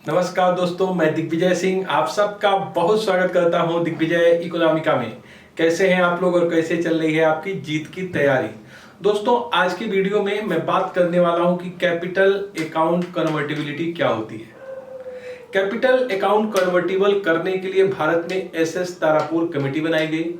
नमस्कार दोस्तों, मैं दिग्विजय सिंह आप सबका बहुत स्वागत करता हूं दिग्विजय इकोनॉमिका में। कैसे हैं आप लोग और कैसे चल रही है आपकी जीत की तैयारी। दोस्तों, आज की वीडियो में मैं बात करने वाला हूं कि कैपिटल अकाउंट कन्वर्टिबिलिटी क्या होती है। कैपिटल अकाउंट कन्वर्टिबल करने के लिए भारत में एसएस तारापुर कमेटी बनाई गई।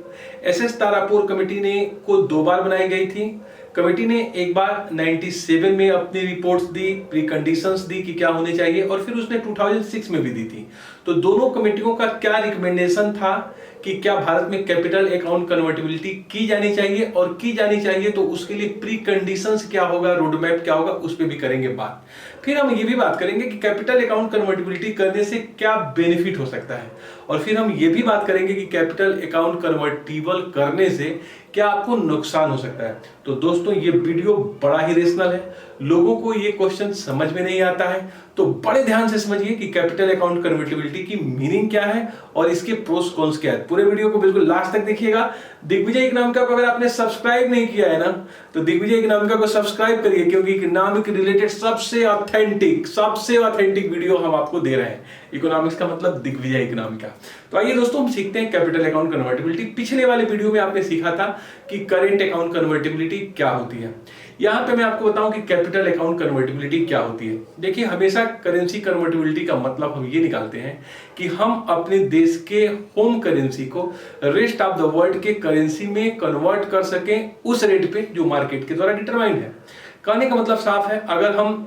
एसएस तारापुर कमेटी ने को 2 बार बनाई गई थी। कमेटी ने एक बार 97 में अपनी रिपोर्ट्स दी, प्री कंडीशंस दी कि क्या होने चाहिए, और फिर उसने 2006 में भी दी थी। तो दोनों कमेटियों का क्या रिकमेंडेशन था कि क्या भारत में कैपिटल अकाउंट कन्वर्टिबिलिटी की जानी चाहिए, और की जानी चाहिए तो उसके लिए प्री कंडीशंस क्या होगा, रोड मैप क्या होगा, उस पर भी करेंगे बात। फिर हम ये भी बात करेंगे कि कैपिटल अकाउंट कन्वर्टिबिलिटी करने से क्या बेनिफिट हो सकता है, और फिर हम ये भी बात करेंगे कि कैपिटल अकाउंट कन्वर्टिबल करने से क्या आपको नुकसान हो सकता है। तो दोस्तों, ये वीडियो बड़ा ही रेशनल है। लोगों को ये क्वेश्चन समझ में नहीं आता है, तो बड़े ध्यान से समझिए कि कैपिटल अकाउंट कन्वर्टिबिलिटी की मीनिंग क्या है और इसके प्रोस कॉन्स क्या है। पूरे वीडियो को बिल्कुल लास्ट तक देखिएगा। दिग्विजय इकोनॉमिका को अगर आपने सब्सक्राइब नहीं किया है ना, तो दिग्विजय इकोनॉमिका को सब्सक्राइब करिए, क्योंकि इकोनॉमिक रिलेटेड सबसे ऑथेंटिक वीडियो हम आपको दे रहे हैं। इकोनॉमिक्स का मतलब दिग्विजय इकोनॉमिका। तो आइए दोस्तों, हम सीखते हैं कैपिटल अकाउंट कन्वर्टिबिलिटी। पिछले वाले वीडियो में आपने सीखा था कि करेंट अकाउंट कन्वर्टिबिलिटी क्या होती है। यहां पे मैं आपको बताऊं कि कैपिटल अकाउंट कन्वर्टिबिलिटी क्या होती है। देखिए, हमेशा करेंसी कन्वर्टिबिलिटी का मतलब हम ये निकालते हैं कि हम अपने देश के होम करेंसी को रेस्ट ऑफ द वर्ल्ड के करेंसी में कन्वर्ट कर सकें उस रेट पे जो मार्केट के द्वारा डिटरमाइंड है। कहने का मतलब साफ है, अगर हम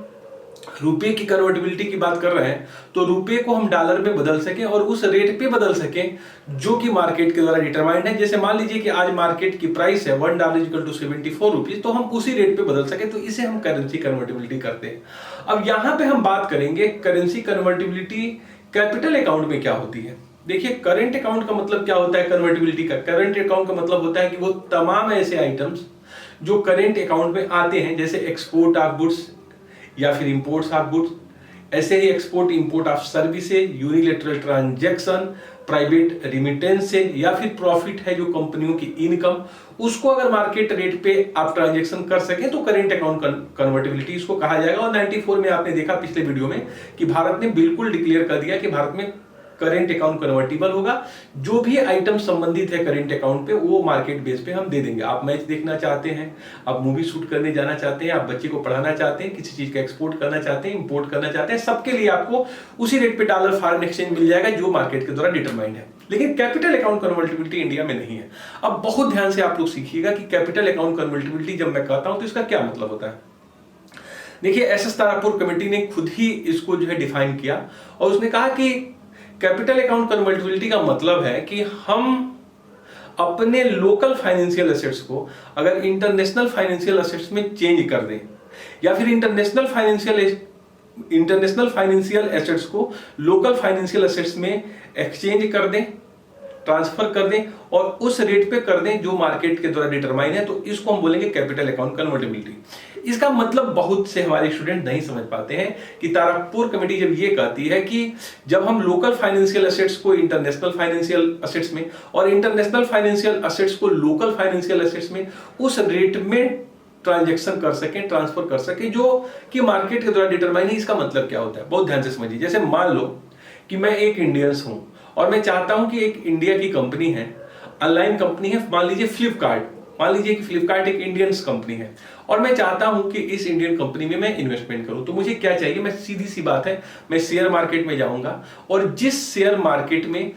रुपए की कन्वर्टिबिलिटी की बात कर रहे हैं तो रुपए को हम डॉलर में बदल सकें और उस रेट पे बदल सकें जो कि मार्केट के द्वारा डिटरमाइंड है। जैसे मान लीजिए कि आज मार्केट की प्राइस है $1 = 74 रुपीज, तो हम उसी रेट पे बदल सकें, तो इसे हम करेंसी कन्वर्टिबिलिटी करते हैं। अब यहां पे हम बात करेंगे करेंसी कन्वर्टिबिलिटी कैपिटल अकाउंट में क्या होती है। देखिए, करेंट अकाउंट का मतलब क्या होता है कन्वर्टिबिलिटी का। करेंट अकाउंट का मतलब होता है कि वो तमाम ऐसे आइटम्स जो करेंट अकाउंट में आते हैं, जैसे एक्सपोर्ट ऑफ गुड्स या फिर इंपोर्ट्स ऑफ गुड्स, ऐसे ही export import of services, unilateral transaction, private remittance से, या फिर प्रॉफिट है जो कंपनियों की इनकम, उसको अगर मार्केट रेट पे आप ट्रांजैक्शन कर सकें तो करेंट अकाउंट कन्वर्टिबिलिटी इसको कहा जाएगा। और 94 में आपने देखा पिछले वीडियो में कि भारत ने बिल्कुल डिक्लेयर कर दिया कि भारत में करेंट अकाउंट कन्वर्टिबल होगा। जो भी आइटम संबंधित है करेंट अकाउंट पे, वो मार्केट बेस पे हम दे देंगे। आप मैच देखना चाहते हैं, आप मूवी शूट करने जाना चाहते हैं, आप बच्चे को पढ़ाना चाहते हैं, किसी चीज का एक्सपोर्ट करना चाहते हैं, इंपोर्ट करना चाहते हैं, सबके लिए आपको उसी रेट पे डॉलर फॉरेन एक्सचेंज मिल जाएगा जो मार्केट के द्वारा डिटरमाइंड है। लेकिन कैपिटल अकाउंट कन्वर्टिबिलिटी इंडिया में नहीं है। अब बहुत ध्यान से आप लोग सीखिएगा कि कैपिटल अकाउंट कन्वर्टिबिलिटी जब मैं कहता हूं तो इसका क्या मतलब होता है। देखिए, एसएस तारापुर कमेटी ने खुद ही इसको जो है डिफाइन किया, और उसने कहा कि कैपिटल अकाउंट कन्वर्टिबिलिटी का मतलब है कि हम अपने लोकल फाइनेंशियल एसेट्स को अगर इंटरनेशनल फाइनेंशियल एसेट्स में चेंज कर दें, या फिर इंटरनेशनल फाइनेंशियल एसेट्स को लोकल फाइनेंशियल एसेट्स में एक्सचेंज कर दें, ट्रांसफर कर दें, और उस रेट पे कर दें जो मार्केट के द्वारा डिटरमाइन है, तो इसको हम बोलेंगे कैपिटल अकाउंट कन्वर्टिबिलिटी। इसका मतलब बहुत से हमारे स्टूडेंट नहीं समझ पाते हैं कि तारापुर कमेटी जब ये कहती है कि जब हम लोकल फाइनेंशियल एसेट्स को इंटरनेशनल फाइनेंशियल एसेट्स में और इंटरनेशनल फाइनेंशियल एसेट्स को लोकल फाइनेंशियल एसेट्स में उस रेट में ट्रांजैक्शन कर सकें, ट्रांसफर कर सकें जो कि मार्केट के द्वारा डिटरमाइन है, इसका मतलब क्या होता है। बहुत ध्यान से समझिए। जैसे मान लो कि मैं एक इंडियंस हूं और मैं चाहता हूं कि एक इंडिया की कंपनी है, ऑनलाइन कंपनी है, मान लीजिए फ्लिपकार्ट। मान लीजिए कि फ्लिपकार्ट एक इंडियन कंपनी है और मैं चाहता हूं कि इस इंडियन कंपनी में मैं इन्वेस्टमेंट करूं। तो मुझे क्या चाहिए, मैं सीधी सी बात है, मैं शेयर मार्केट में जाऊंगा और जिस शेयर मार्केट में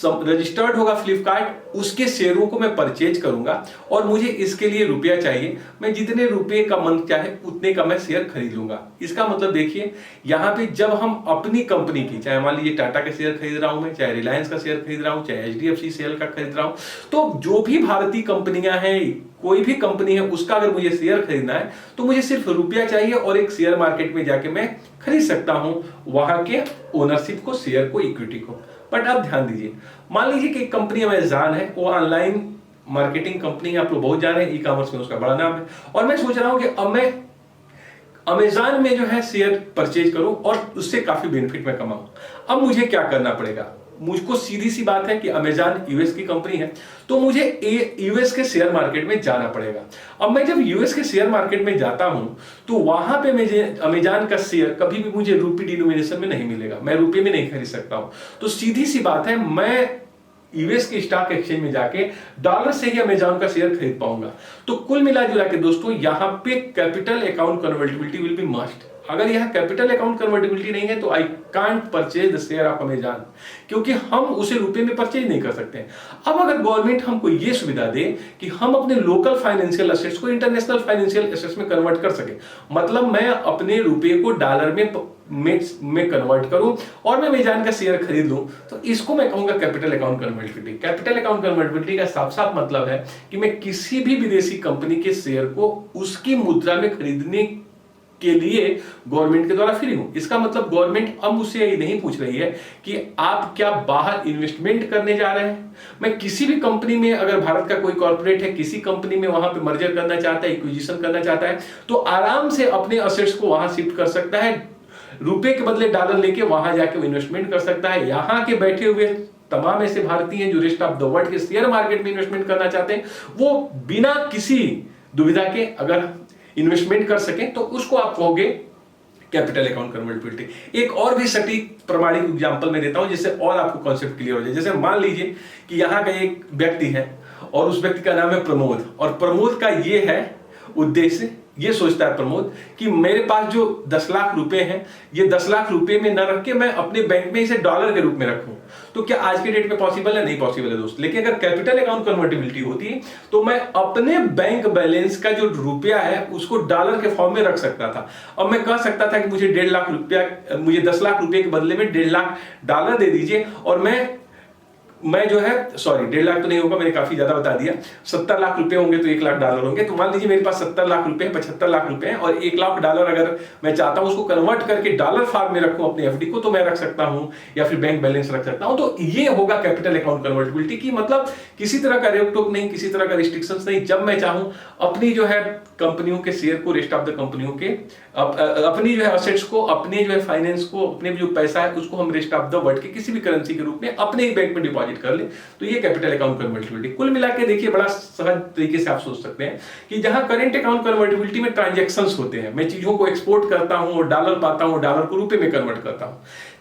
रजिस्टर्ड होगा फ्लिपकार्ट, उसके शेयरों को मैं परचेज करूंगा, और मुझे इसके लिए रुपया चाहिए। मैं जितने रुपए का मन चाहे उतने का मैं शेयर खरीद लूंगा। इसका मतलब देखिए, यहां पे जब हम अपनी कंपनी की, चाहे मान लीजिए टाटा का शेयर खरीद रहा हूं मैं, चाहे रिलायंस का शेयर खरीद रहा हूं, चाहे HDFC शेयर का खरीद रहा हूं, तो जो भी भारतीय कंपनियां हैं, कोई भी कंपनी है, उसका अगर मुझे शेयर खरीदना है तो मुझे सिर्फ रुपया चाहिए और एक शेयर मार्केट में जाके मैं खरीद सकता हूं वहां के ओनरशिप को, शेयर को, इक्विटी को। बट आप ध्यान दीजिए, मान लीजिए कि एक कंपनी अमेज़न है, वो ऑनलाइन मार्केटिंग कंपनी है, आप लोग बहुत जान रहे हैं, ई कॉमर्स में उसका बड़ा नाम है, और मैं सोच रहा हूं कि अब मैं अमेज़न में जो है शेयर परचेज करूं और उससे काफी बेनिफिट मैं कमाऊं। अब मुझे क्या करना पड़ेगा, मुझको सीधी सी बात है कि अमेजॉन यूएस की कंपनी है, तो मुझे यूएस के शेयर मार्केट में जाना पड़ेगा। अब मैं जब यूएस के शेयर मार्केट में जाता हूं तो वहां पे मुझे अमेजॉन का शेयर कभी भी मुझे रुपी डिनोमिनेशन में नहीं मिलेगा, मैं रुपये में नहीं खरीद सकता हूं। तो सीधी सी बात है, मैं यूएस के स्टॉक एक्सचेंज में जाके डॉलर से ही अमेजॉन का शेयर खरीद पाऊंगा। तो कुल मिला जुला के दोस्तों, यहां पे capital account convertibility will be must. अगर यह कैपिटल अकाउंट कन्वर्टिबिलिटी नहीं है तो I can't purchase the share of Amazon, क्योंकि हम उसे रुपए में परचेज नहीं कर सकते हैं। अब अगर गवर्नमेंट हमको यह सुविधा दे कि हम अपने लोकल फाइनेंशियल एसेट्स को इंटरनेशनल फाइनेंशियल एसेट्स में कन्वर्ट कर सके, मतलब मैं अपने रुपए को डॉलर में कन्वर्ट करूं और मैं अमेजॉन का शेयर खरीद लूं, तो इसको मैं कहूंगा capital account convertibility. Capital account convertibility का साफ साफ मतलब है कि मैं किसी भी विदेशी कंपनी के शेयर को उसकी मुद्रा में खरीदने के लिए गवर्नमेंट के द्वारा फ्री हूं। इसका मतलब गवर्नमेंट अब मुझसे ये नहीं पूछ रही है कि आप क्या बाहर इन्वेस्टमेंट करने जा रहे हैं। मैं किसी भी कंपनी में, अगर भारत का कोई कॉर्पोरेट है, किसी कंपनी में वहां पे मर्जर करना चाहता है, एक्विजिशन करना चाहता है, तो आराम से अपने असेट्स को वहां शिफ्ट कर सकता है, रुपए के बदले डॉलर लेके वहां जाके इन्वेस्टमेंट कर सकता है। यहां के बैठे हुए तमाम ऐसे भारतीय जो रेस्ट ऑफ द वर्ल्ड के शेयर मार्केट में इन्वेस्टमेंट करना चाहते हैं, वो बिना किसी दुविधा के अगर इन्वेस्टमेंट कर सकें, तो उसको आप कहोगे कैपिटल अकाउंट कन्वर्टिबिलिटी। एक और भी सटीक प्रमाणिक एग्जांपल मैं देता हूं जिससे और आपको कॉन्सेप्ट क्लियर हो जाए। जैसे मान लीजिए कि यहां का एक व्यक्ति है और उस व्यक्ति का नाम है प्रमोद, और प्रमोद का ये है उद्देश्य, ये सोचता है प्रमोद कि मेरे पास जो 10 लाख रुपए हैं, ये 10 लाख रुपए में न रख के मैं अपने बैंक में इसे डॉलर के रूप में रखूं। तो क्या आज के डेट में पॉसिबल है? नहीं पॉसिबल है दोस्त। लेकिन अगर कैपिटल अकाउंट कन्वर्टिबिलिटी होती तो मैं अपने बैंक बैलेंस का जो रुपया है उसको डॉलर के फॉर्म में रख सकता था। अब मैं कह सकता था कि मुझे 1.5 लाख रुपया, मुझे 10 लाख रुपए के बदले में 1.5 लाख डॉलर दे दीजिए, और मैं जो है, सॉरी 1.5 लाख तो नहीं होगा, मैंने काफी ज्यादा बता दिया, 70 लाख रुपए होंगे तो 1 लाख डॉलर होंगे। तो मान लीजिए मेरे पास 70 लाख रुपए, 75 लाख रुपए हैं, और 1 लाख डॉलर अगर मैं चाहता हूं उसको कन्वर्ट करके डॉलर फॉर्म में रखूं अपने एफडी को, तो मैं रख सकता हूं, या फिर बैंक बैलेंस रख सकता हूं। तो ये होगा कैपिटल अकाउंट कन्वर्टिबिलिटी की, मतलब किसी तरह का रोक टोक नहीं, किसी तरह का रिस्ट्रिक्शंस नहीं। जब मैं चाहूं अपनी जो है कंपनियों के शेयर को, रेस्ट ऑफ द कंपनियों के अपनी जो है असेट्स को, अपने जो है फाइनेंस को, अपने जो पैसा है उसको हम रेस्ट ऑफ द वर्ल्ड के किसी भी करेंसी के रूप में अपने ही बैंक में डिपॉजिट कर ले, तो ये कैपिटल अकाउंट कन्वर्टिबिलिटी। कुल मिला के देखिए, बड़ा सहज तरीके से आप सोच सकते हैं कि जहां करंट अकाउंट कन्वर्टिबिलिटी में ट्रांजैक्शंस होते हैं, मैं चीजों को एक्सपोर्ट करता हूं और डॉलर पाता हूं, डॉलर को रुपए में कन्वर्ट करता हूं,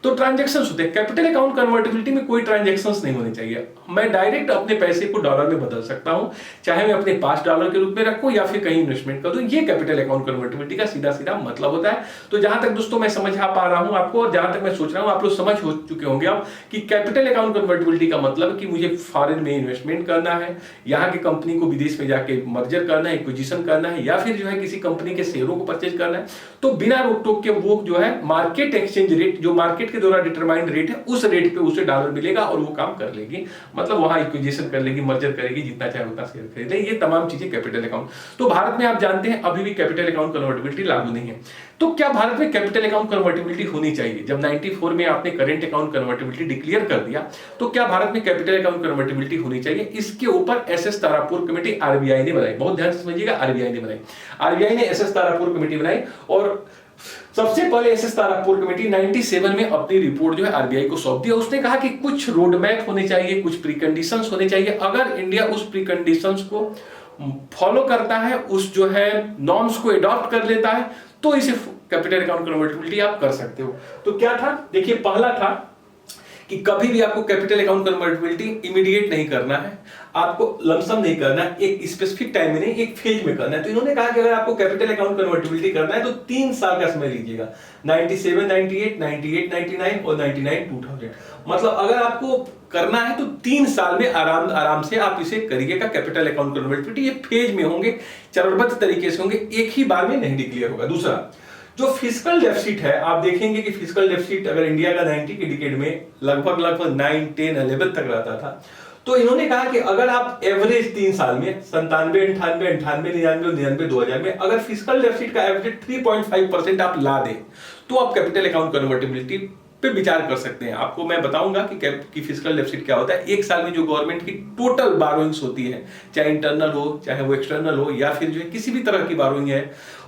तो ट्रांजैक्शंस होते हैं। कैपिटल अकाउंट कन्वर्टिबिलिटी में कोई ट्रांजैक्शंस नहीं होने चाहिए। मैं डायरेक्ट अपने पैसे को डॉलर में बदल सकता हूं, चाहे मैं अपने पास डॉलर के रूप में रखूं या फिर कहीं इन्वेस्टमेंट कर दूं। ये कैपिटल अकाउंट कन्वर्टिबिलिटी का सीधा सीधा मतलब होता है। तो जहां तक दोस्तों मैं समझा पा रहा हूं आपको, और जहां तक मैं सोच रहा हूं आप लोग समझ हो चुके होंगे अब कि कैपिटल अकाउंट कन्वर्टिबिलिटी का मतलब कि मुझे फॉरेन में इन्वेस्टमेंट करना है, यहाँ की कंपनी को विदेश में जाके मर्जर करना है, एक्विजिशन करना है, या फिर जो है किसी कंपनी के शेयरों को परचेज करना है, तो बिना रोक टोक के वो जो है मार्केट एक्सचेंज रेट, जो मार्केट के द्वारा डिटरमाइंड रेट है, उस रेट पे उसे डॉलर मिलेगा और वो काम कर लेगी, मतलब वहां एक्विजिशन कर लेगी, मर्जर करेगी, जितना चाहे उतना शेयर खरीदे। ये तमाम चीजें कैपिटल अकाउंट। तो भारत में आप जानते हैं अभी भी कैपिटल अकाउंट कन्वर्टिबिलिटी लागू नहीं है। तो क्या भारत में कैपिटल अकाउंट कन्वर्टिबिलिटी होनी चाहिए? जब 94 में आपने करंट अकाउंट कन्वर्टिबिलिटी डिक्लेयर कर दिया, तो क्या भारत में कैपिटल अकाउंट कन्वर्टिबिलिटी होनी चाहिए? इसके ऊपर एसएस तारापुर कमेटी आरबीआई ने बनाई। बहुत ध्यान से समझिएगा, आरबीआई ने बनाई। आरबीआई ने एसएस तारापुर कमेटी बनाई, और सबसे पहले एसएस तारापुर कमेटी 97 में अपनी रिपोर्ट जो है आरबीआई को सौंप दिया। उसने कहा कि कुछ रोड मैप होने चाहिए, कुछ प्रीकंडीशंस होने चाहिए। अगर इंडिया उस प्रीकंडीशंस को फॉलो करता है, उस जो है नॉर्म्स को अडॉप्ट कर लेता है, तो इसे कैपिटल अकाउंट कन्वर्टिबिलिटी आप कर सकते हो। तो क्या था? देखिए, पहला था कि कभी भी आपको कैपिटल अकाउंट कन्वर्टिबिलिटी इमीडिएट नहीं करना है, आपको लमसम नहीं करना है, एक स्पेसिफिक टाइम में नहीं, एक फेज में करना है। तो इन्होंने कहा कि अगर आपको कैपिटल अकाउंट कन्वर्टिबिलिटी करना है तो 3 साल का समय लीजिएगा, 97, 98, 98, 99 और 99, 2000। मतलब अगर आपको करना है तो 3 साल में आराम से आप इसे करिएगा। कैपिटल अकाउंट कन्वर्टिबिलिटी ये फेज में होंगे, चरणबद्ध तरीके से होंगे, एक ही बार में नहीं डिक्लेयर होगा। दूसरा, जो फिस्कल डेफिसिट है, आप देखेंगे कि फिस्कल डेफिसिट अगर इंडिया का 90 के डिकेड में लगभग 9, 10, 11 तक रहता था, तो इन्होंने कहा कि अगर आप एवरेज 3 साल में 97, 98, 98, 99 और 99, 2000 में अगर फिस्कल डेफिसिट का एवरेज 3.5% आप ला दें, तो आप कैपिटल अकाउंट कन्वर्टिबिलिटी पे विचार कर सकते हैं। आपको मैं बताऊंगा कि फिस्कल डेफिसिट क्या होता है। एक साल में जो गवर्नमेंट की टोटल बारोइंग्स होती है, चाहे इंटरनल हो चाहे वो एक्सटर्नल हो या फिर जो है किसी भी तरह की बारोइंग है,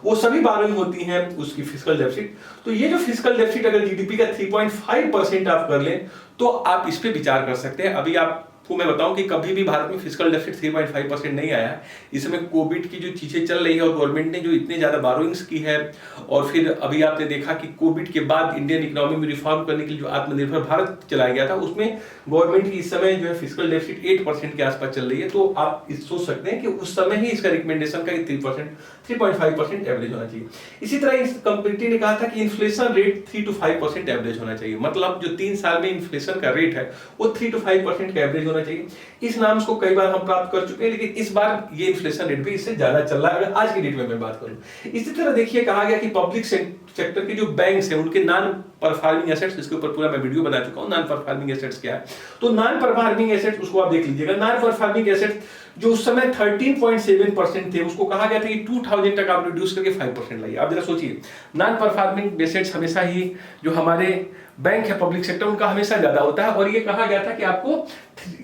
वो सभी बारोइंग होती है उसकी फिस्कल डेफिसिट। तो ये जो फिस्कल डेफिसिट अगर जीडीपी का 3.5% आप कर लें तो आप इस पे विचार कर सकते हैं। अभी आपको मैं बताऊं कि कभी भी भारत में फिस्कल डेफिसिट 3.5% नहीं आया। इसमें कोविड की जो चीजें चल रही है और गवर्नमेंट ने जो इतने ज्यादा बारोइंग्स की है, और फिर अभी आपने देखा कि कोविड के बाद इंडियन इकोनॉमी में रिफॉर्म करने के लिए जो आत्मनिर्भर भारत चलाया गया था, उसमें गवर्नमेंट की इस समय जो है फिस्कल डेफिसिट 8% के आसपास चल रही है। तो आप सोच सकते हैं कि उस समय ही इसका रिकमेंडेशन का 3.5% एवरेज होना चाहिए। इसी तरह इस कमिटी ने कहा था कि इन्फ्लेशन रेट 3 to 5% एवरेज होना चाहिए। मतलब जो 3 साल में इन्फ्लेशन का रेट है वो 3 to 5% का एवरेज होना चाहिए। इस नाम को कई बार हम प्राप्त कर चुके हैं, लेकिन इस बार ये इन्फ्लेशन रेट भी इससे ज्यादा चल रहा है अगर आज की डेट में मैं बात करूं। इसी तरह देखिए कहा गया कि पब्लिक सेक्टर के जो बैंक्स हैं उनके नॉन परफॉर्मिंग एसेट्स, इसके ऊपर पूरा मैं वीडियो बना चुका हूं, नॉन परफॉर्मिंग एसेट्स क्या है। तो नॉन परफॉर्मिंग एसेट्स उसको आप देख लीजिएगा। नॉन परफॉर्मिंग एसेट्स जो उस समय 13.7% थे, उसको कहा गया था कि 2000 तक आप रिड्यूस करके 5% लाइए। आप जरा सोचिए, नॉन परफॉर्मिंग एसेट्स हमेशा ही जो हमारे बैंक है पब्लिक सेक्टर उनका हमेशा ज्यादा होता है, और ये कहा गया था कि आपको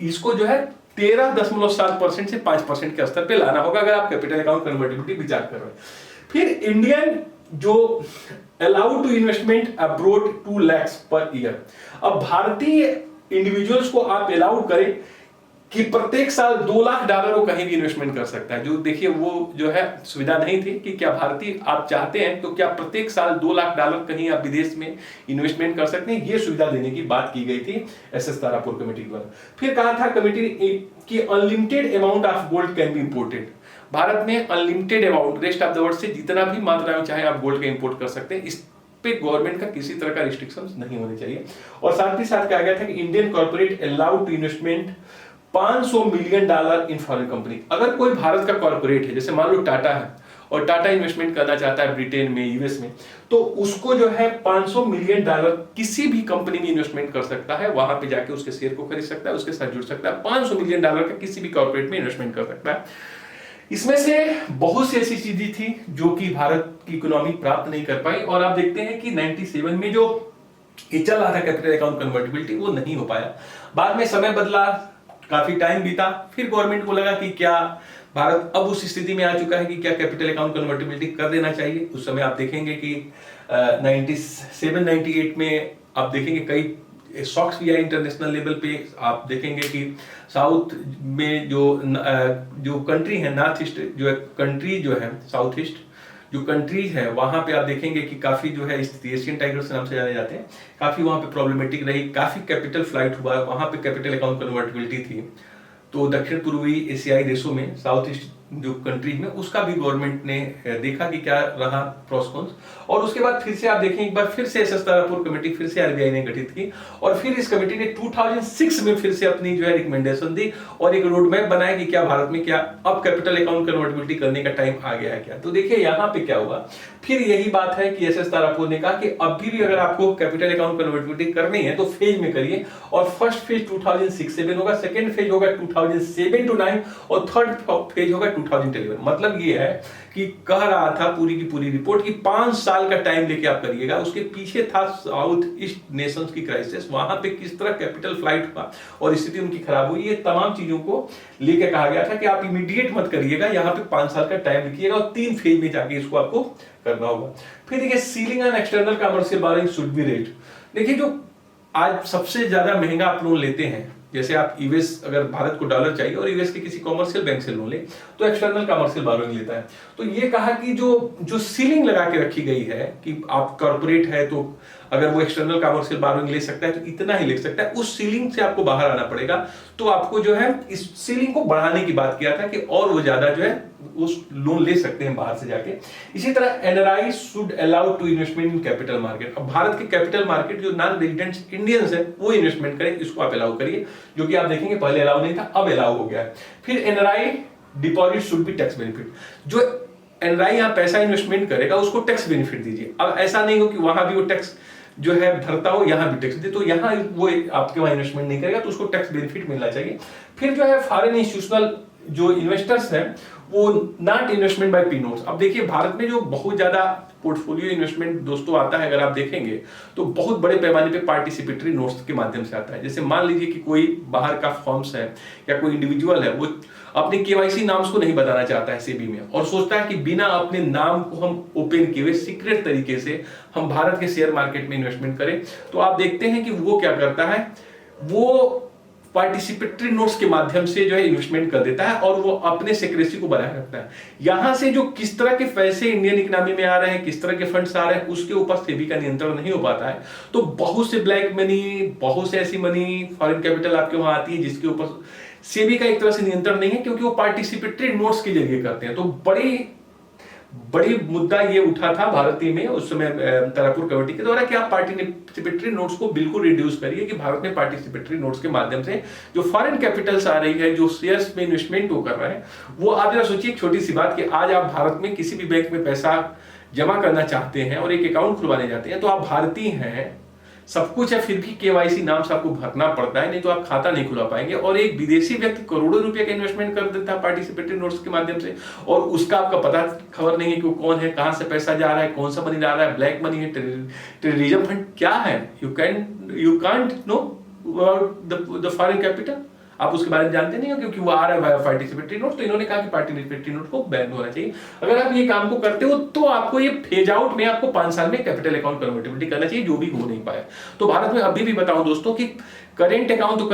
इसको जो है 13.7% से 5% के स्तर पे लाना होगा अगर आप कैपिटल अकाउंट कन्वर्टिबिलिटी विचार कर रहे हैं। फिर इंडियन जो allowed to investment abroad 2 lakh per year. अब भारतीय इंडिविजुअल्स को आप अलाउड करें कि प्रत्येक साल $2 लाख वो कहीं भी इन्वेस्टमेंट कर सकता है। जो देखिए वो जो है सुविधा नहीं थी कि क्या भारतीय आप चाहते हैं तो क्या प्रत्येक साल $2 लाख कहीं आप विदेश में इन्वेस्टमेंट कर सकते हैं। ये सुविधा देने की बात की गई थी एसएस तारापुर कमेटी द्वारा। फिर कहा था कमेटी ने कि unlimited amount of gold can be imported. Bharat में unlimited amount rest of the world से जितना भी मात्रा में चाहे आप गोल्ड का इंपोर्ट कर सकते हैं। इस पे गवर्नमेंट का किसी तरह का रिस्ट्रिक्शंस नहीं होने चाहिए। और साथ ही साथ कहा गया था कि Indian corporate allowed to investment $500 million in foreign company. अगर कोई भारत का कॉर्पोरेट है, जैसे मान लो टाटा है और टाटा इन्वेस्टमेंट करना चाहता है ब्रिटेन में, यूएस में, तो उसको जो है $500 मिलियन किसी भी कंपनी में इन्वेस्टमेंट कर सकता है। वहां पे जाके उसके शेयर को खरीद सकता है, उसके साथ जुड़ सकता है। $500 मिलियन का किसी भी कॉर्पोरेट में इन्वेस्टमेंट कर सकता है। इसमें से बहुत सी ऐसी चीजें थी जो कि भारत की इकोनॉमी प्राप्त नहीं कर पाई, और आप देखते हैं कि 97 में जो ये चल रहा था कैपिटल अकाउंट कन्वर्टिबिलिटी, वो नहीं हो पाया। बाद में समय बदला, काफी टाइम बीता, फिर गवर्नमेंट को लगा कि क्या भारत अब उस स्थिति में आ चुका है कि क्या कैपिटल अकाउंट कन्वर्टिबिलिटी कर देना चाहिए। उस समय आप देखेंगे कि 97-98 में आप देखेंगे कई शॉक्स भी आए इंटरनेशनल लेवल पे। आप देखेंगे कि साउथ में जो कंट्री है, नॉर्थ ईस्ट जो कंट्री जो है, साउथ ईस्ट जो कंट्रीज है, वहां पे आप देखेंगे कि काफी जो है एशियन टाइगर्स नाम से जाने जाते हैं, काफी वहां पे प्रॉब्लमेटिक रही, काफी कैपिटल फ्लाइट हुआ, वहां पे कैपिटल अकाउंट कन्वर्टिबिलिटी थी। तो दक्षिण पूर्वी एशियाई देशों में, साउथ ईस्ट जो कंट्रीज में, उसका भी गवर्नमेंट ने देखा कि क्या रहा प्रोस कॉन्स, और उसके बाद फिर से आप देखें एक बार फिर से एसएस तारापुर कमेटी फिर से आरबीआई ने गठित की, और फिर इस कमेटी ने 2006 में फिर से अपनी जो है रिकमेंडेशन दी और एक रोड मैप बनाया कि क्या भारत में क्या अब कैपिटल अकाउंट कन्वर्टिबिलिटी करने का टाइम आ गया है क्या। तो देखिए यहाँ पे क्या हुआ, फिर यही बात है कि एसएस तारापुर ने कहा कि अभी भी अगर आपको कैपिटल अकाउंट कन्वर्टिबिलिटी करनी है तो फेज में करिए, और फर्स्ट फेज 2006-07 होगा, सेकेंड फेज होगा 2007-09 और थर्ड फेज होगा 2011। मतलब ये है कि कह रहा था पूरी की पूरी रिपोर्ट कि 5 साल का टाइम लेके आप करिएगा। उसके पीछे था साउथ ईस्ट नेशंस की क्राइसिस, वहां पे किस तरह कैपिटल फ्लाइट हुआ और स्थिति उनकी खराब हुई, ये तमाम चीजों को लेके कहा गया था कि आप इमीडिएट मत करिएगा, यहाँ पे 5 साल का टाइम लिखिएगा और 3 फेज में जाके इसको आपको करना होगा। फिर देखिए ceiling and external commercial borrowing should be rate. देखिए जो आज सबसे ज्यादा महंगा आप लोन लेते हैं, जैसे आप यूएस, अगर भारत को डॉलर चाहिए और यूएस के किसी कॉमर्शियल बैंक से लोन ले तो एक्सटर्नल कमर्शियल बोरोइंग लेता है। तो ये कहा कि जो सीलिंग लगा के रखी गई है कि आप कॉर्पोरेट है तो अगर वो एक्सटर्नल कमर्शियल बोरोइंग ले सकता है तो इतना ही ले सकता है, उस सीलिंग से आपको बाहर आना पड़ेगा। तो आपको जो है इस सीलिंग को बढ़ाने की बात किया था कि और वो ज्यादा जो है उस लोन ले सकते हैं बाहर से जाके। इसी तरह NRI should allow to investment in capital market. अब भारत के कैपिटल मार्केट जो नॉन रेजिडेंट्स इंडियंस है वो इन्वेस्टमेंट करें, इसको आप अलाउ करिए, जो कि आप देखेंगे पहले अलाउ नहीं था, अब अलाउ हो गया है। फिर NRI deposit should be tax benefit. जो एनआरआई यहाँ पैसा इन्वेस्टमेंट करेगा उसको टैक्स बेनिफिट दीजिए। अब ऐसा नहीं हो कि वहां भी वो टैक्स जो है भरता हो, यहाँ भी टैक्स दे, तो यहाँ वो आपके वहां इन्वेस्टमेंट नहीं करेगा तो उसको टैक्स बेनिफिट मिलना चाहिए। फिर जो है फॉरेन इंस्टीट्यूशनल जो इन्वेस्टर्स हैं वो not investment by P notes. अब देखिए भारत में जो बहुत ज्यादा पोर्टफोलियो इन्वेस्टमेंट दोस्तों आता है, अगर आप देखेंगे तो बहुत बड़े पैमाने पे पार्टिसिपेटरी नोट्स के माध्यम से आता है। जैसे मान लीजिए कि कोई बाहर का फर्म्स है या कोई इंडिविजुअल है, वो अपने केवाईसी नाम्स को नहीं बताना चाहता है सेबी में और सोचता है कि बिना अपने नाम को हम ओपन किए हुए सीक्रेट तरीके से हम भारत के शेयर मार्केट में इन्वेस्टमेंट करें, तो आप देखते हैं कि वो क्या करता है, वो पार्टिसिपेटरी नोट्स के माध्यम से जो है इन्वेस्टमेंट कर देता है और वो अपने सिक्रेसी को बनाए रखता है। यहां से जो किस तरह के पैसे इंडियन इकोनॉमी में आ रहे हैं, किस तरह के फंड्स आ रहे हैं, उसके ऊपर सेबी का नियंत्रण नहीं हो पाता है। तो बहुत से ब्लैक मनी, बहुत से ऐसी मनी, फॉरेन कैपिटल आपके वहां आती है जिसके ऊपर सेबी का एक तरह से नियंत्रण नहीं है, क्योंकि वो पार्टिसिपेटरी नोट्स के जरिए करते हैं। तो बड़ी मुद्दा ये उठा था भारतीय में उस समय तारापुर कमेटी के द्वारा कि आप पार्टिसिपेटरी नोट्स को बिल्कुल रिड्यूस करिए, कि भारत में पार्टिसिपेटरी नोट्स के माध्यम से जो फॉरेन कैपिटल्स आ रही है, जो शेयर्स में इन्वेस्टमेंट वो कर रहे हैं, वो आप जरा सोचिए एक छोटी सी बात कि आज आप भारत में किसी भी बैंक में पैसा जमा करना चाहते हैं और एक अकाउंट खुलवाने जाते हैं, तो आप भारतीय हैं, सब कुछ है, फिर भी केवाईसी नाम से आपको भरना पड़ता है, नहीं तो आप खाता नहीं खुला पाएंगे। और एक विदेशी व्यक्ति करोड़ों रुपए का इन्वेस्टमेंट कर देता है पार्टिसिपेटरी नोट्स के माध्यम से, और उसका आपका पता खबर नहीं है कि वो कौन है, कहां से पैसा जा रहा है, कौन सा मनी जा रहा है, ब्लैक मनी है, टेररिज्म फंड क्या है, you can't know the foreign capital, आप उसके बारे में जानते नहीं हो, क्योंकि वो आ रहा है पार्टिसिपेटरी नोट। तो इन्होंने कहा कि पार्टिसिपेटरी नोट को बैन होना चाहिए। अगर आप ये काम को करते हो तो आपको ये फेज आउट में आपको 5 साल में कैपिटल अकाउंट कन्वर्टिबिलिटी करना चाहिए, जो भी हो नहीं पाया। तो भारत में अभी भी बताऊं दोस्तों कि करेंट अकाउंट तो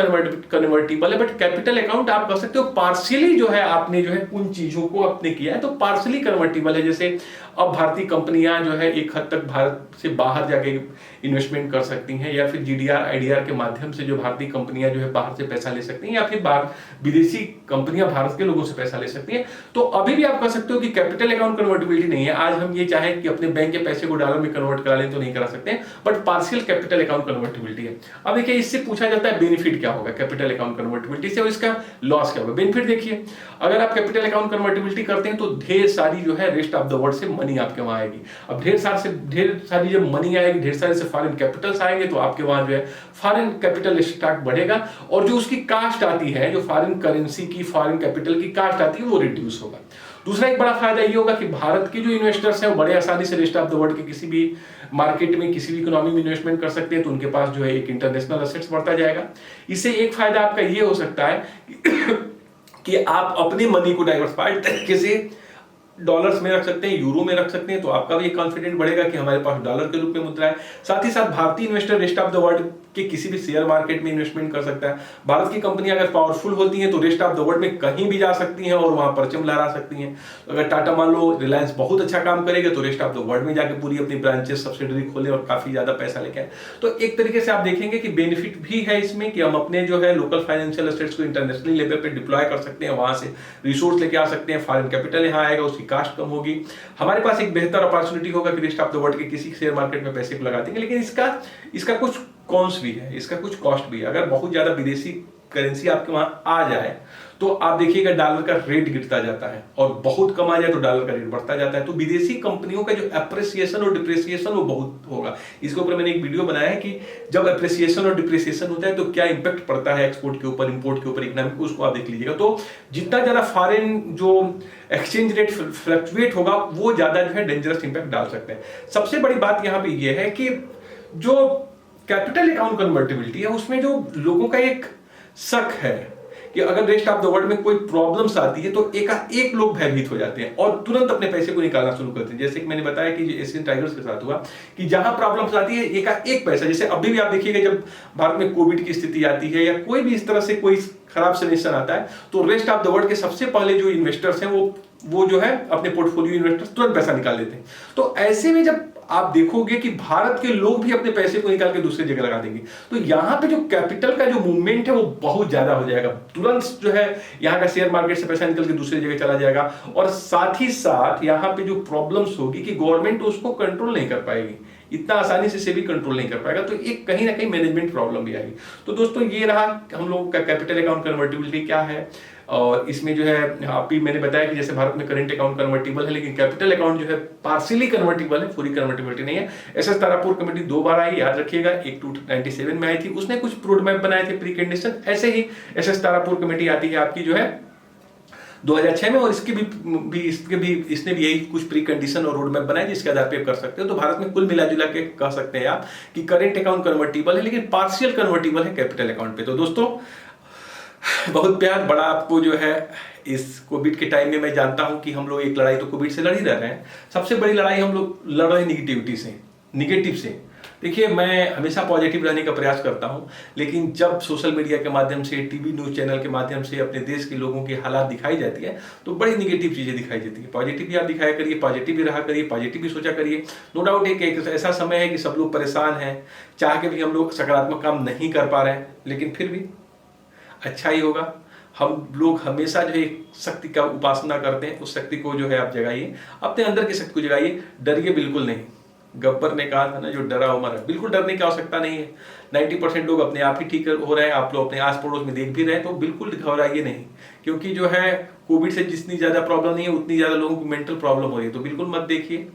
कन्वर्टिबल है, बट कैपिटल अकाउंट आप कर सकते हो पार्शियली, जो है आपने जो है उन चीजों को आपने किया है तो पार्शियली कन्वर्टिबल है। जैसे अब भारतीय कंपनियां जो है एक हद तक भारत से बाहर जाके इन्वेस्टमेंट कर सकती हैं, या फिर जीडीआर आईडीआर के माध्यम से जो भारतीय कंपनियां जो है बाहर से पैसा ले सकती हैं, या फिर बाहर विदेशी कंपनियां भारत के लोगों से पैसा ले सकती हैं। तो अभी भी आप कर सकते हो कि कैपिटल अकाउंट कन्वर्टिबिलिटी नहीं है। आज हम ये चाहें कि अपने बैंक के पैसे को डॉलर में कन्वर्ट करा लें तो नहीं करा सकते, but partial capital account convertibility है। अब देखिए इससे पूछा जाता है बेनिफिट क्या होगा कैपिटल अकाउंट कन्वर्टिबिलिटी से और इसका लॉस क्या होगा। बेनिफिट देखिए, अगर आप कैपिटल अकाउंट कन्वर्टिबिलिटी करते हैं तो ढेर सारी जो है रेस्ट ऑफ द वर्ल्ड से मनी आपके वहां आएगी। अब ढेर सारी जब मनी आएगी, ढेर सारे से फॉरेन कैपिटल्स आएंगे, तो आपके वहां जो है फॉरेन कैपिटल स्टॉक बढ़ेगा और जो उसकी कास्ट आती है, जो फॉरेन करेंसी की, फॉरेन कैपिटल की कास्ट आती है, वो रिड्यूस होगा। दूसरा एक बड़ा फायदा ये होगा कि भारत के जो इन्वेस्टर्स हैं वो बड़े आसानी से रेस्ट ऑफ द वर्ल्ड के किसी भी मार्केट में, किसी भी इकोनॉमी में इन्वेस्टमेंट कर सकते हैं, तो उनके पास जो है एक इंटरनेशनल एसेट्स बढ़ता जाएगा। इससे एक फायदा आपका ये हो सकता है कि आप अपने मनी को डाइवर्सिफाइड तरीके से डॉलर्स में रख सकते हैं, यूरो में रख सकते हैं, तो आपका भी कॉन्फिडेंट बढ़ेगा कि हमारे पास डॉलर के रूप में मुद्रा है। साथ ही साथ भारतीय investor rest of the world के किसी भी शेयर मार्केट में इन्वेस्टमेंट कर सकता है। भारत की कंपनियां अगर पावरफुल होती हैं तो रेस्ट ऑफ द वर्ल्ड में कहीं भी जा सकती हैं और वहां परचम लहरा सकती हैं। अगर टाटा मान लो, रिलायंस बहुत अच्छा काम करेगा तो रेस्ट ऑफ द वर्ल्ड में जाके पूरी अपनी ब्रांचेस, सब्सिडरी खोले और काफी ज्यादा पैसा लेके आए। तो एक तरीके से आप देखेंगे कि बेनिफिट भी है इसमें कि हम अपने जो है लोकल फाइनेंशियल एसेट्स को इंटरनेशनल लेवल पे डिप्लॉय कर सकते हैं, वहां से रिसोर्स लेके आ सकते हैं, फॉरेन कैपिटल यहाँ आएगा, उसकी कास्ट कम होगी, हमारे पास एक बेहतर अपॉर्चुनिटी होगा कि रेस्ट ऑफ द वर्ल्ड के किसी शेयर मार्केट में पैसे को लगा देंगे। लेकिन इसका कुछ कॉन्स भी है, इसका कुछ कॉस्ट भी है। अगर बहुत ज्यादा विदेशी करेंसी आपके वहां आ जाए तो आप देखिएगा डॉलर का रेट गिरता जाता है, और बहुत कम आ जाए तो डॉलर का रेट बढ़ता जाता है। तो विदेशी कंपनियों का जो एप्रिसिएशन और डिप्रिसिएशन वो बहुत होगा। इसके ऊपर मैंने एक वीडियो बनाया है कि जब एप्रिसिएशन और डिप्रिसिएशन होता है तो क्या इंपैक्ट पड़ता है एक्सपोर्ट के ऊपर, इंपोर्ट के ऊपर, इकोनॉमी को, उसको आप देख लीजिएगा। तो जितना ज्यादा फॉरेन जो एक्सचेंज रेट फ्लक्चुएट होगा वो ज्यादा जो है डेंजरस इंपैक्ट डाल सकते हैं। सबसे बड़ी बात यहां पर यह है कि जो कैपिटल अकाउंट कन्वर्टिबिलिटी है उसमें जो लोगों का एक शक है कि अगर रेस्ट ऑफ द वर्ल्ड में कोई प्रॉब्लम्स आती है तो एक लोग भयभीत हो जाते हैं और तुरंत अपने पैसे को निकालना शुरू करते हैं। जैसे कि मैंने बताया कि एशियन टाइगर्स के साथ हुआ कि जहां प्रॉब्लम्स आती है एक पैसा, जैसे अभी भी आप देखिएगा जब भारत में कोविड की स्थिति आती है या कोई भी इस तरह से कोई खराब सिचुएशन आता है तो रेस्ट ऑफ द वर्ल्ड के सबसे पहले जो इन्वेस्टर्स हैं वो जो है अपने पोर्टफोलियो इन्वेस्टर्स तुरंत पैसा निकाल लेते हैं। तो ऐसे में जब आप देखोगे कि भारत के लोग भी अपने पैसे को निकाल के दूसरी जगह लगा देंगे, तो यहां पे जो कैपिटल का जो मूवमेंट है वो बहुत ज्यादा हो जाएगा। तुरंत जो है यहां का शेयर मार्केट से पैसा निकल के दूसरी जगह चला जाएगा, और साथ ही साथ यहां पे जो प्रॉब्लम्स होगी कि गवर्नमेंट उसको कंट्रोल नहीं कर पाएगी, इतना आसानी से भी कंट्रोल नहीं कर पाएगा, तो एक कहीं ना कहीं मैनेजमेंट प्रॉब्लम भी आएगी। तो दोस्तों ये रहा हम लोगों का कैपिटल अकाउंट कन्वर्टिबिलिटी क्या है, और इसमें जो है अभी मैंने बताया कि जैसे भारत में करंट अकाउंट कन्वर्टिबल है, लेकिन कैपिटल अकाउंट जो है पार्शियली कन्वर्टिबल है, पूरी कन्वर्टिबिलिटी नहीं है। एसएस तारापुर कमेटी 2 बार आई, याद रखिएगा, एक 1997 में आई थी, उसने कुछ रोड मैप बनाए थे, प्री कंडीशन। ऐसे ही एसएस तारापुर कमेटी आती है आपकी जो है 2006 में, और इसने भी यही कुछ प्री कंडीशन और रोड मैप बनाए जिसके आधार पे आप कर सकते हो। तो भारत में कुल मिला जुला के कह सकते हैं आप कि करेंट अकाउंट कन्वर्टिबल है, लेकिन पार्शियल कन्वर्टिबल है कैपिटल अकाउंट पे। तो दोस्तों बहुत प्यार बड़ा आपको जो है इस कोविड के टाइम में मैं जानता हूं कि हम लोग एक लड़ाई तो कोविड से लड़ ही रहे हैं, सबसे बड़ी लड़ाई हम लोग लड़ रहे हैं निगेटिविटी से, निगेटिव से। देखिए, मैं हमेशा पॉजिटिव रहने का प्रयास करता हूं, लेकिन जब सोशल मीडिया के माध्यम से, टीवी न्यूज चैनल के माध्यम से अपने देश के लोगों की हालात दिखाई जाती है तो बड़ी निगेटिव चीजें दिखाई जाती है। पॉजिटिव भी आप दिखाया करिए, पॉजिटिव भी रहा करिए, पॉजिटिव भी सोचा करिए। नो डाउट एक ऐसा समय है कि सब लोग परेशान हैं, चाह के भी हम लोग सकारात्मक काम नहीं कर पा रहे हैं, लेकिन फिर भी अच्छा ही होगा। हम लोग हमेशा जो है शक्ति का उपासना करते हैं, उस शक्ति को जो है आप जगाइए, अपने अंदर की शक्ति को जगाइए, डरिए बिल्कुल नहीं। गब्बर ने कहा था ना, जो डरा वो मरा। बिल्कुल डरने की आवश्यकता नहीं है। 90% लोग अपने आप ही ठीक हो रहे हैं, आप लोग अपने आस पड़ोस में देख भी रहे हैं, तो बिल्कुल घबराइए नहीं। क्योंकि जो है कोविड से जितनी ज्यादा प्रॉब्लम नहीं है उतनी ज्यादा लोगों को मेंटल प्रॉब्लम हो रही है, तो बिल्कुल मत देखिए।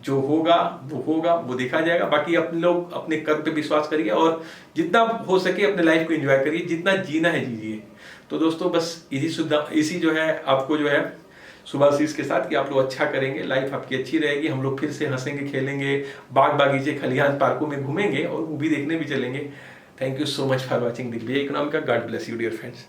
जो होगा वो देखा जाएगा। बाकी अपने लोग अपने कर्म पे विश्वास करिए और जितना हो सके अपने लाइफ को एंजॉय करिए, जितना जीना है जीजिए। तो दोस्तों बस इसी जो है आपको जो है शुभाशीष के साथ कि आप लोग अच्छा करेंगे, लाइफ आपकी अच्छी रहेगी, हम लोग फिर से हंसेंगे, खेलेंगे, बाग बागीचे खलिहान पार्कों में घूमेंगे और मूवी देखने भी चलेंगे। Thank you so much for watching Digvijay Economica. God bless you dear friends.